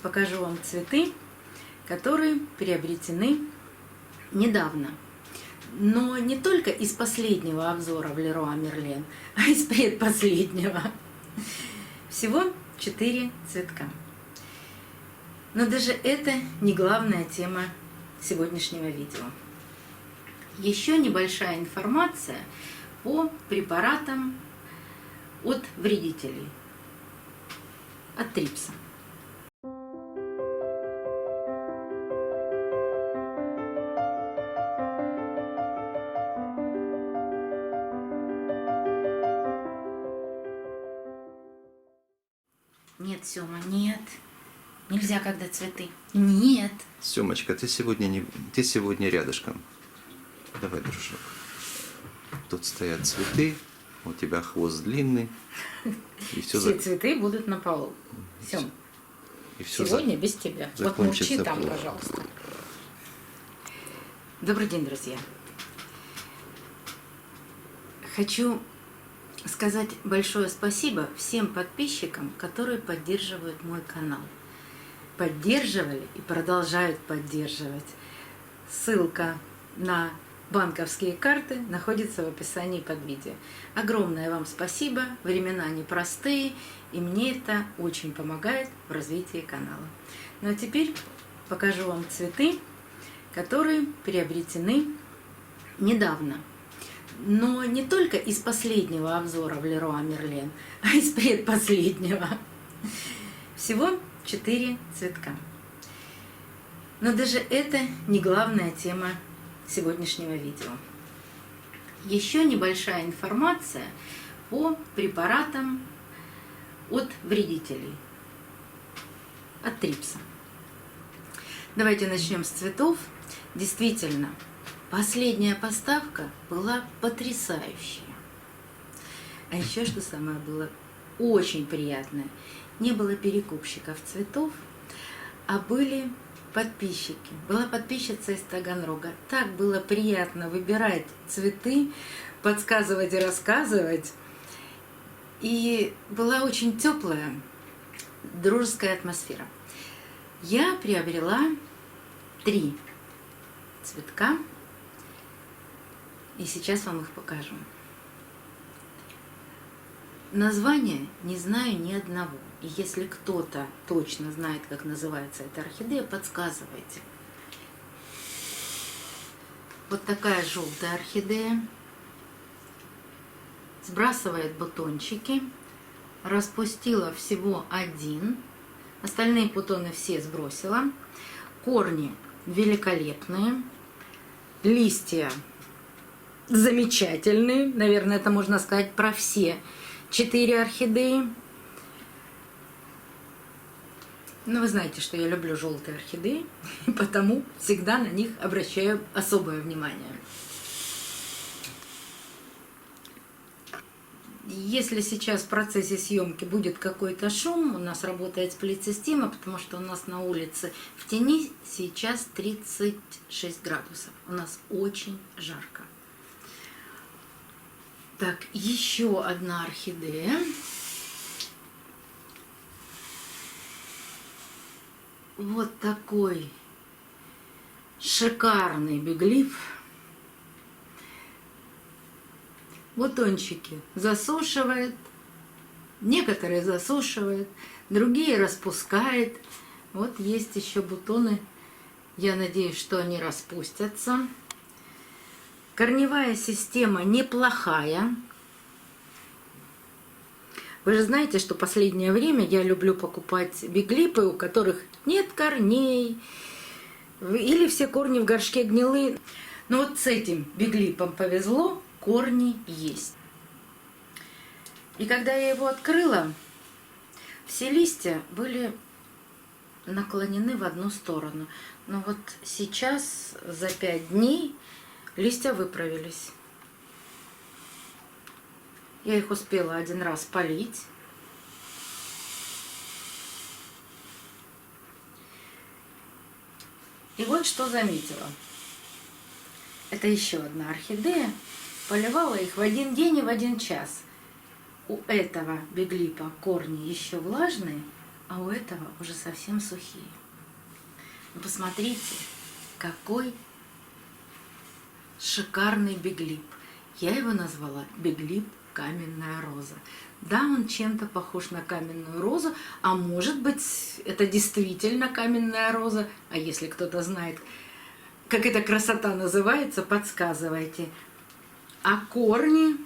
покажу вам цветы, которые приобретены недавно. Но не только из последнего обзора в Леруа Мерлен, а из предпоследнего. Всего 4 цветка. Но даже это не главная тема сегодняшнего видео. Еще небольшая информация по препаратам от вредителей, от трипса. Нет, Сёма, нет. Нельзя, когда цветы. Нет. Сёмочка, ты сегодня рядышком. Давай, дружок. Тут стоят цветы, у тебя хвост длинный. И все цветы будут на полу. Сём, сегодня без тебя. Вот молчи там, пожалуйста. Добрый день, друзья. Хочу сказать большое спасибо всем подписчикам, которые поддерживают мой канал. Поддерживали и продолжают поддерживать. Ссылка на банковские карты находится в описании под видео. Огромное вам спасибо, времена непростые, и мне это очень помогает в развитии канала. Ну а теперь покажу вам цветы, которые приобретены недавно. Но не только из последнего обзора в Леруа Мерлен, а из предпоследнего. Всего 4 цветка. Но даже это не главная тема сегодняшнего видео. Еще небольшая информация по препаратам от вредителей, от трипса. Давайте начнем с цветов. Действительно, последняя поставка была потрясающая. А еще что самое было очень приятное. Не было перекупщиков цветов, а были подписчики. Была подписчица из Таганрога. Так было приятно выбирать цветы, подсказывать и рассказывать. И была очень теплая, дружеская атмосфера. Я приобрела 3 цветка. И сейчас вам их покажу. Название не знаю ни одного. И если кто-то точно знает, как называется эта орхидея, подсказывайте. Вот такая желтая орхидея. Сбрасывает бутончики. Распустила всего 1. Остальные бутоны все сбросила. Корни великолепные. Листья замечательные. Наверное, это можно сказать про все 4 орхидеи. Но вы знаете, что я люблю желтые орхидеи, и потому всегда на них обращаю особое внимание. Если сейчас в процессе съемки будет какой-то шум, у нас работает сплит-система, потому что у нас на улице в тени сейчас 36 градусов. У нас очень жарко. Так, еще одна орхидея. Вот такой шикарный биглиф. Бутончики засушивает, некоторые засушивает, другие распускает. Вот есть еще бутоны, я надеюсь, что они распустятся. Корневая система неплохая. Вы же знаете, что в последнее время я люблю покупать биглипы, у которых нет корней, или все корни в горшке гнилые. Но вот с этим биглипом повезло, корни есть. И когда я его открыла, все листья были наклонены в одну сторону. Но вот сейчас, за 5 дней, листья выправились. Я их успела 1 раз полить. И вот что заметила. Это еще одна орхидея. Поливала их в 1 день и в 1 час. У этого биглипа корни еще влажные, а у этого уже совсем сухие. Ну, посмотрите, какой шикарный биглип. Я его назвала биглип каменная роза. Да, он чем-то похож на каменную розу, а может быть, это действительно каменная роза. А если кто-то знает, как эта красота называется, подсказывайте. А корни –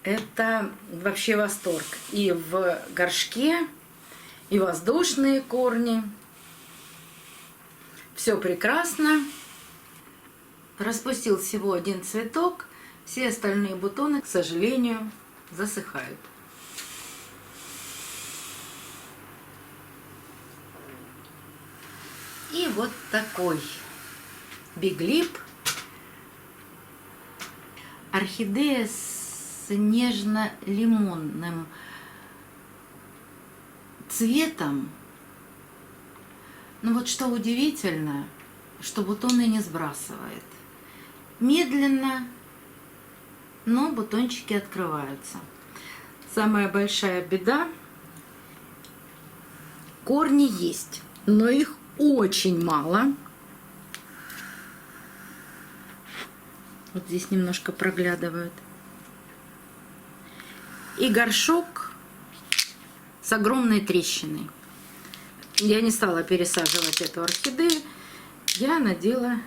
это вообще восторг. И в горшке, и воздушные корни. Все прекрасно. Распустил всего один цветок. Все остальные бутоны, к сожалению, засыхают. И вот такой биглип. Орхидея с нежно-лимонным цветом. Но вот что удивительно, что бутоны не сбрасывает. Медленно, но бутончики открываются. Самая большая беда – корни есть, но их очень мало. Вот здесь немножко проглядывают. И горшок с огромной трещиной. Я не стала пересаживать эту орхидею. Я надела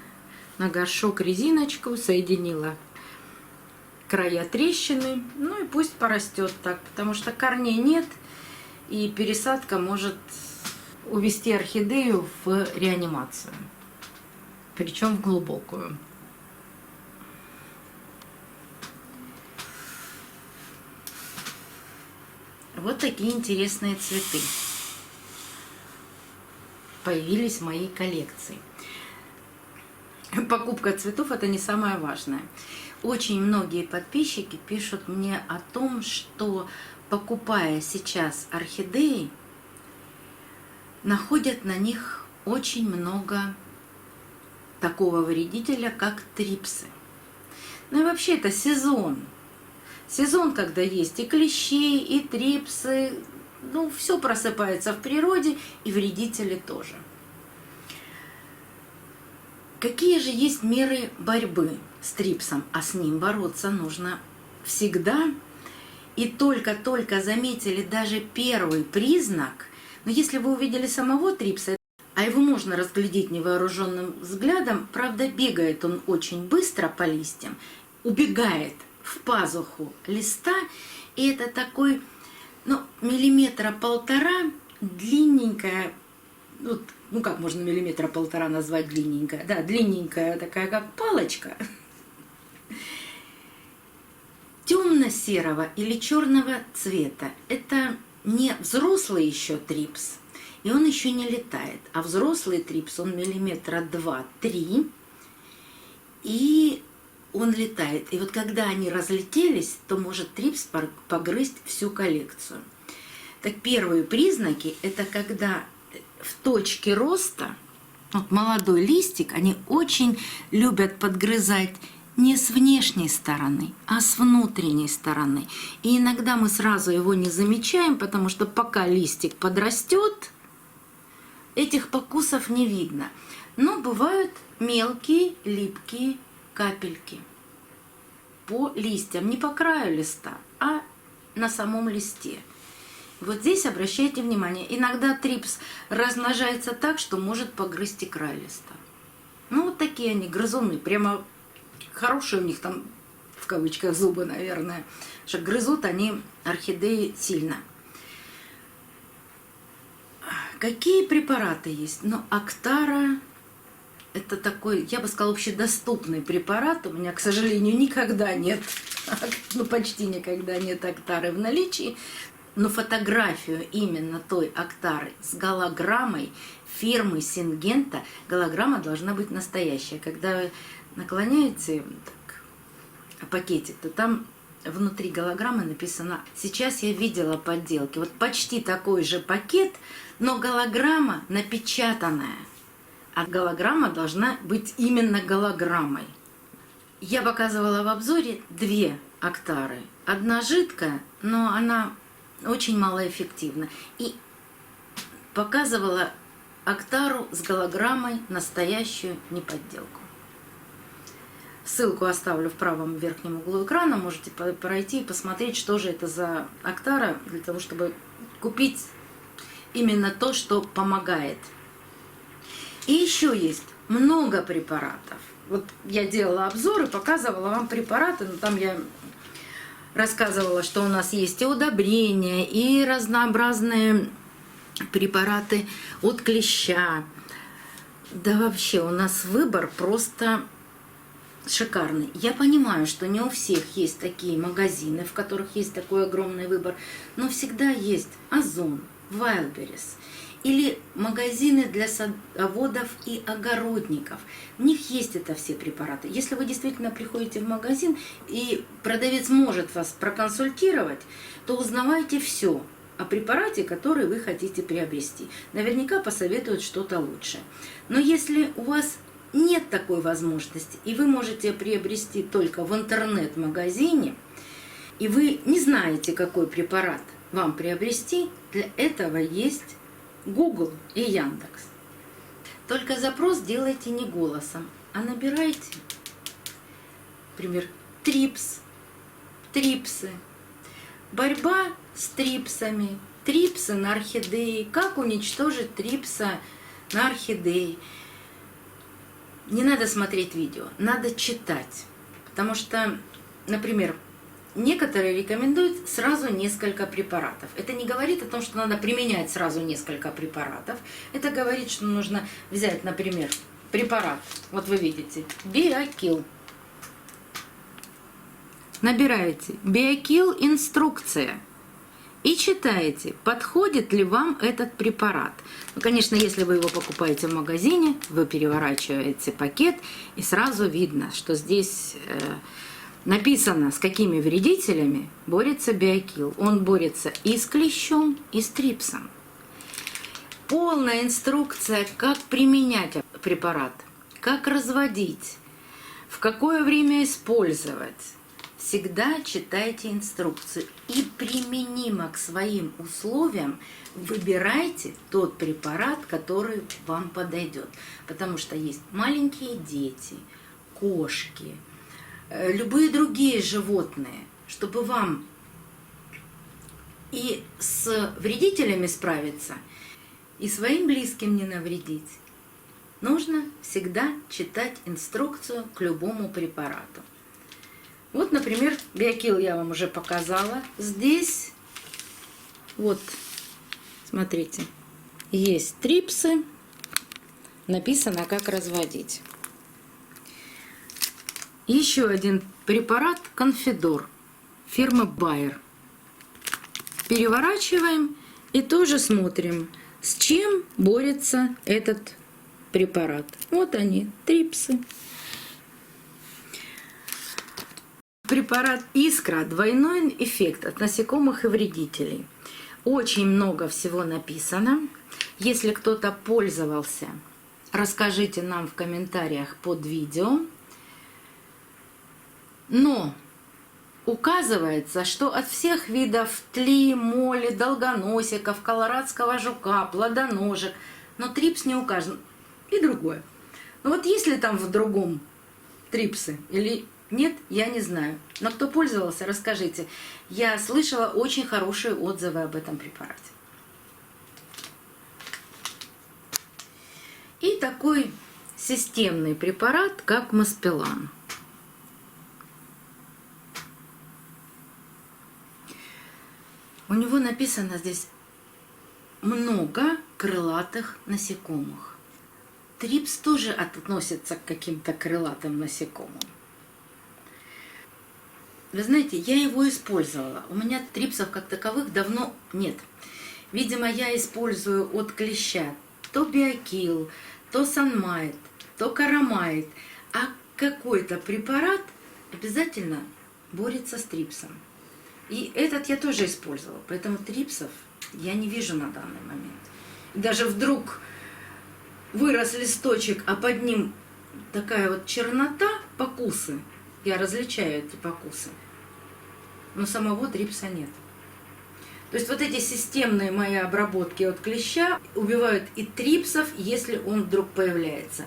на горшок резиночку, соединила края трещины, ну и пусть порастет так, потому что корней нет, и пересадка может увести орхидею в реанимацию, причем в глубокую. Вот такие интересные цветы появились в моей коллекции. Покупка цветов – это не самое важное. Очень многие подписчики пишут мне о том, что, покупая сейчас орхидеи, находят на них очень много такого вредителя, как трипсы. Ну и вообще это сезон. Сезон, когда есть и клещи, и трипсы. Ну, все просыпается в природе, и вредители тоже. Какие же есть меры борьбы с трипсом? А с ним бороться нужно всегда. И только-только заметили даже первый признак, но если вы увидели самого трипса, а его можно разглядеть невооруженным взглядом, правда, бегает он очень быстро по листьям, убегает в пазуху листа, и это такой, ну, 1-1,5 миллиметра, длинненькая, вот, ну как можно 1,5 миллиметра назвать длинненькая, да, длинненькая такая, как палочка, темно-серого или черного цвета. Это не взрослый еще трипс, и он еще не летает, а взрослый трипс, он 2-3 миллиметра, и он летает. И вот когда они разлетелись, то может трипс погрызть всю коллекцию. Так первые признаки – это когда в точке роста, вот молодой листик, они очень любят подгрызать не с внешней стороны, а с внутренней стороны. И иногда мы сразу его не замечаем, потому что пока листик подрастет, этих покусов не видно. Но бывают мелкие липкие капельки по листьям, не по краю листа, а на самом листе. Вот здесь обращайте внимание, иногда трипс размножается так, что может погрызть и край листа. Ну вот такие они, грызуны, прямо хорошие у них там, в кавычках, зубы, наверное, что грызут они орхидеи сильно. Какие препараты есть? Ну, Актара – это такой, я бы сказала, общедоступный препарат. У меня, к сожалению, никогда нет, ну, почти никогда нет Актары в наличии. Но фотографию именно той Актары с голограммой фирмы Сингента, голограмма должна быть настоящая. Когда вы наклоняете так, пакетик, то там внутри голограммы написано «Сейчас я видела подделки». Вот почти такой же пакет, но голограмма напечатанная. А голограмма должна быть именно голограммой. Я показывала в обзоре 2 Актары. Одна жидкая, но она очень малоэффективно. И показывала Актару с голограммой настоящую, не подделку. Ссылку оставлю в правом верхнем углу экрана, можете пройти и посмотреть, что же это за Актара, для того, чтобы купить именно то, что помогает. И еще есть много препаратов. Вот я делала обзор и показывала вам препараты, но там я рассказывала, что у нас есть и удобрения, и разнообразные препараты от клеща. Да вообще у нас выбор просто шикарный. Я понимаю, что не у всех есть такие магазины, в которых есть такой огромный выбор, но всегда есть Озон, Wildberries или магазины для садоводов и огородников. В них есть это все препараты. Если вы действительно приходите в магазин и продавец может вас проконсультировать, то узнавайте все о препарате, который вы хотите приобрести. Наверняка посоветуют что-то лучшее. Но если у вас нет такой возможности, и вы можете приобрести только в интернет-магазине, и вы не знаете, какой препарат вам приобрести, для этого есть Google и Яндекс. Только запрос делайте не голосом, а набирайте, например, трипс, трипсы, борьба с трипсами, трипсы на орхидеи, как уничтожить трипса на орхидеи. Не надо смотреть видео, надо читать, потому что, например, некоторые рекомендуют сразу несколько препаратов. Это не говорит о том, что надо применять сразу несколько препаратов. Это говорит, что нужно взять, например, препарат. Вот вы видите, Биокил. Набираете Биокил инструкция и читаете, подходит ли вам этот препарат. Ну, конечно, если вы его покупаете в магазине, вы переворачиваете пакет, и сразу видно, что здесь написано, с какими вредителями борется Биокил. Он борется и с клещом, и с трипсом. Полная инструкция, как применять препарат, как разводить, в какое время использовать. Всегда читайте инструкцию и применимо к своим условиям выбирайте тот препарат, который вам подойдет. Потому что есть маленькие дети, кошки, любые другие животные. Чтобы вам и с вредителями справиться, и своим близким не навредить, нужно всегда читать инструкцию к любому препарату. Вот, например, Биокил я вам уже показала. Здесь, вот, смотрите, есть трипсы, написано, как разводить. Еще один препарат Конфидор, фирмы Bayer. Переворачиваем и тоже смотрим, с чем борется этот препарат. Вот они, трипсы. Препарат Искра, двойной эффект от насекомых и вредителей. Очень много всего написано. Если кто-то пользовался, расскажите нам в комментариях под видео. Но указывается, что от всех видов тли, моли, долгоносиков, колорадского жука, плодоножек, но трипс не указан. И другое. Но вот есть ли там в другом трипсы или нет, я не знаю. Но кто пользовался, расскажите. Я слышала очень хорошие отзывы об этом препарате. И такой системный препарат, как Маспелан. У него написано здесь много крылатых насекомых. Трипс тоже относится к каким-то крылатым насекомым. Вы знаете, я его использовала. У меня трипсов как таковых давно нет. Видимо, я использую от клеща то Биокил, то Санмайт, то Карамайт. А какой-то препарат обязательно борется с трипсом. И этот я тоже использовала. Поэтому трипсов я не вижу на данный момент. И даже вдруг вырос листочек, а под ним такая вот чернота, покусы. Я различаю эти покусы. Но самого трипса нет. То есть вот эти системные мои обработки от клеща убивают и трипсов, если он вдруг появляется.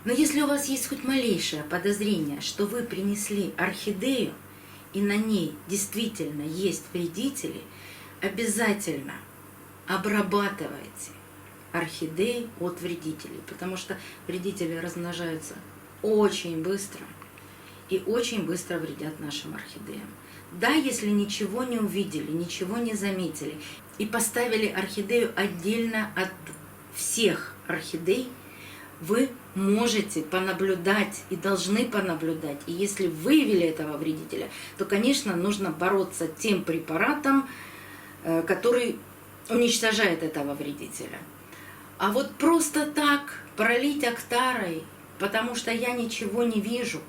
Но если у вас есть хоть малейшее подозрение, что вы принесли орхидею, и на ней действительно есть вредители, обязательно обрабатывайте орхидеи от вредителей, потому что вредители размножаются очень быстро и очень быстро вредят нашим орхидеям. Да, если ничего не увидели, ничего не заметили и поставили орхидею отдельно от всех орхидей, вы можете понаблюдать и должны понаблюдать. И если выявили этого вредителя, то, конечно, нужно бороться тем препаратом, который уничтожает этого вредителя. А вот просто так пролить актарой, потому что я ничего не вижу,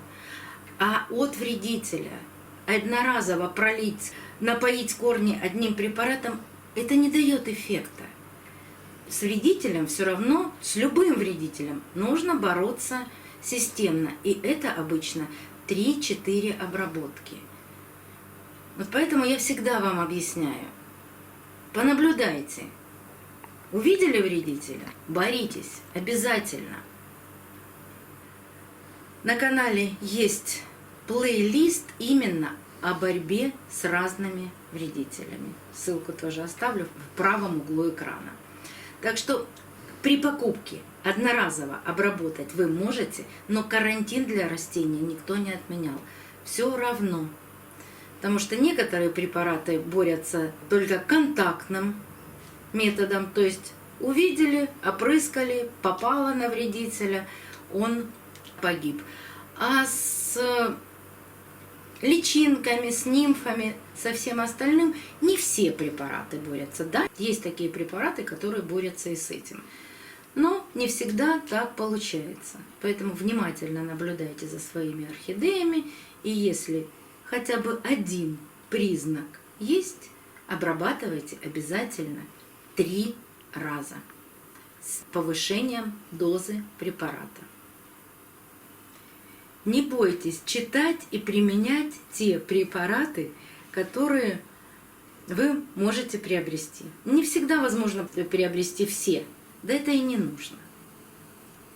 а от вредителя одноразово пролить, напоить корни одним препаратом, это не дает эффекта. С вредителем все равно, с любым вредителем, нужно бороться системно. И это обычно 3-4 обработки. Вот поэтому я всегда вам объясняю. Понаблюдайте. Увидели вредителя? Боритесь. Обязательно. На канале есть плейлист именно о борьбе с разными вредителями. Ссылку тоже оставлю в правом углу экрана. Так что при покупке одноразово обработать вы можете, но карантин для растения никто не отменял. Все равно. Потому что некоторые препараты борются только контактным методом. То есть увидели, опрыскали, попало на вредителя, он погиб. А с личинками, с нимфами, со всем остальным не все препараты борются. Да, есть такие препараты, которые борются и с этим. Но не всегда так получается. Поэтому внимательно наблюдайте за своими орхидеями. И если хотя бы один признак есть, обрабатывайте обязательно 3 раза с повышением дозы препарата. Не бойтесь читать и применять те препараты, которые вы можете приобрести. Не всегда возможно приобрести все, да это и не нужно.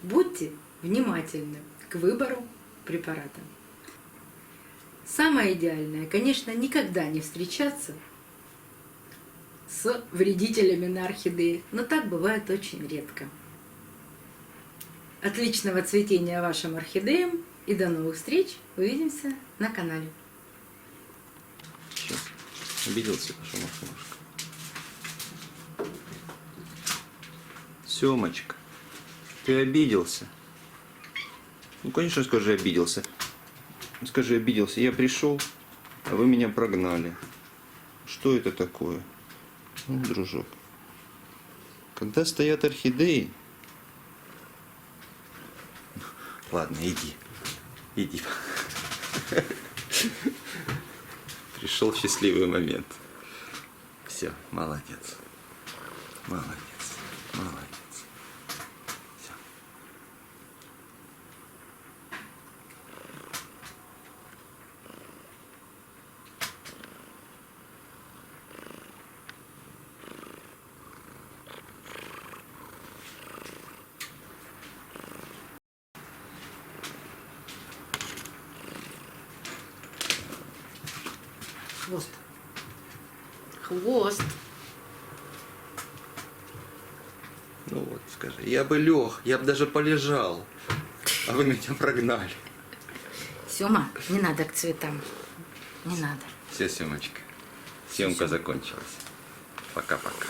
Будьте внимательны к выбору препарата. Самое идеальное, конечно, никогда не встречаться с вредителями на орхидеи, но так бывает очень редко. Отличного цветения вашим орхидеям и до новых встреч! Увидимся на канале. Всё. Обиделся, пошел на солнышко. Семочка, ты обиделся? Ну, конечно, скажи, обиделся. Скажи, обиделся. Я пришел, а вы меня прогнали. Что это такое? Ну, дружок. Когда стоят орхидеи... Ладно, иди. Иди. Пришел счастливый момент. Все, молодец. Молодец. Молодец. Все. Хвост. Хвост. Ну вот, скажи, я бы лег, я бы даже полежал, а вы меня прогнали. Сёма, не надо к цветам. Не надо. Все, Семочка, съемка закончилась. Пока-пока.